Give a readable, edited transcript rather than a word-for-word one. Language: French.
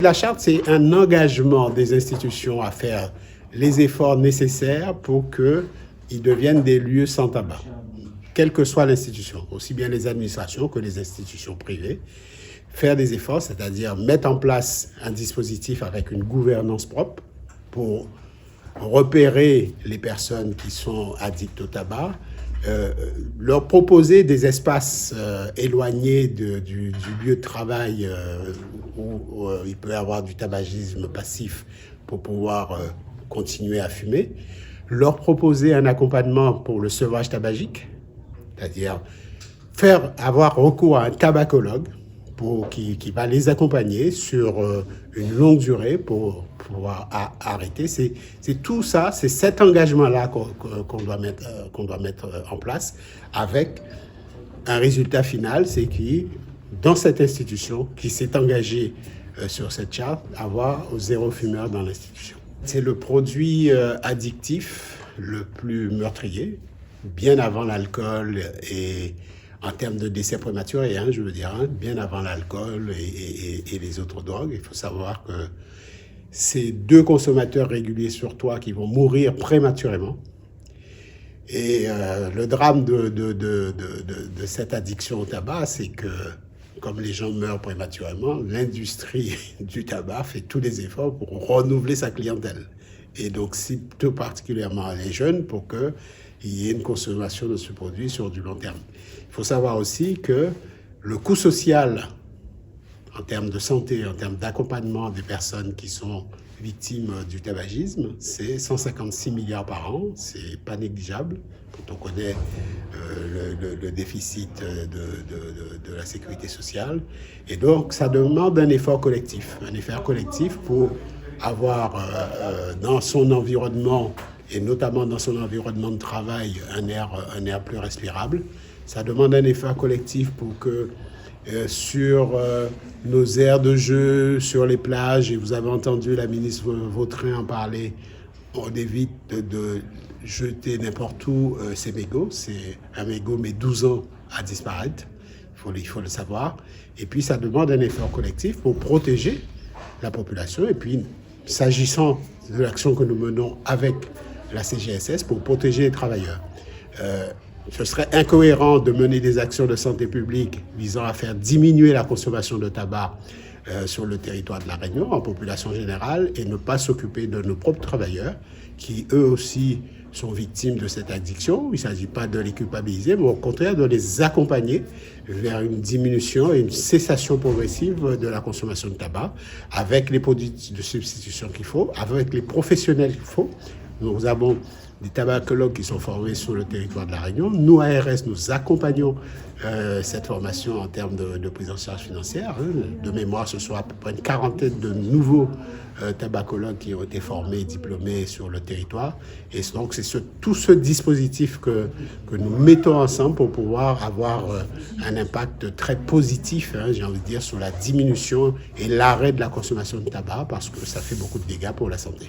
La charte, c'est un engagement des institutions à faire les efforts nécessaires pour qu'ils deviennent des lieux sans tabac, quelle que soit l'institution, aussi bien les administrations que les institutions privées. Faire des efforts, c'est-à-dire mettre en place un dispositif avec une gouvernance propre pour repérer les personnes qui sont addictes au tabac, leur proposer des espaces éloignés du lieu de travail où il peut y avoir du tabagisme passif pour pouvoir continuer à fumer, leur proposer un accompagnement pour le sevrage tabagique, c'est-à-dire avoir recours à un tabacologue qui va les accompagner sur une longue durée pour pouvoir arrêter. C'est tout ça, c'est cet engagement-là qu'on doit mettre en place avec un résultat final, c'est que dans cette institution qui s'est engagée sur cette charte, avoir zéro fumeur dans l'institution. C'est le produit addictif le plus meurtrier, bien avant l'alcool et en termes de décès prématurés, je veux dire, bien avant l'alcool et les autres drogues. Il faut savoir que c'est 2 consommateurs réguliers sur 3 qui vont mourir prématurément. Et le drame de cette addiction au tabac, c'est que, comme les gens meurent prématurément, l'industrie du tabac fait tous les efforts pour renouveler sa clientèle. Et donc, tout particulièrement les jeunes, pour qu'il y ait une consommation de ce produit sur du long terme. Il faut savoir aussi que le coût social, en termes de santé, en termes d'accompagnement des personnes qui sont victimes du tabagisme, c'est 156 milliards par an. C'est pas négligeable quand on connaît le déficit de la sécurité sociale. Et donc, ça demande un effort collectif pour avoir dans son environnement, et notamment dans son environnement de travail, un air plus respirable. Ça demande un effort collectif pour que sur nos aires de jeu, sur les plages, et vous avez entendu la ministre Vautrin en parler, on évite de jeter n'importe où ces mégots. C'est un mégot met 12 ans à disparaître, il faut le savoir. Et puis ça demande un effort collectif pour protéger la population. Et puis, s'agissant de l'action que nous menons avec la CGSS pour protéger les travailleurs, ce serait incohérent de mener des actions de santé publique visant à faire diminuer la consommation de tabac sur le territoire de la Réunion, en population générale, et ne pas s'occuper de nos propres travailleurs qui, eux aussi, sont victimes de cette addiction. Il ne s'agit pas de les culpabiliser, mais au contraire de les accompagner vers une diminution et une cessation progressive de la consommation de tabac, avec les produits de substitution qu'il faut, avec les professionnels qu'il faut. Nous avons des tabacologues qui sont formés sur le territoire de la Réunion. Nous, ARS, nous accompagnons cette formation en termes de prise en charge financière. De mémoire, ce sont à peu près une quarantaine de nouveaux tabacologues qui ont été formés et diplômés sur le territoire. Et donc, c'est tout ce dispositif que nous mettons ensemble pour pouvoir avoir un impact très positif, j'ai envie de dire, sur la diminution et l'arrêt de la consommation de tabac, parce que ça fait beaucoup de dégâts pour la santé.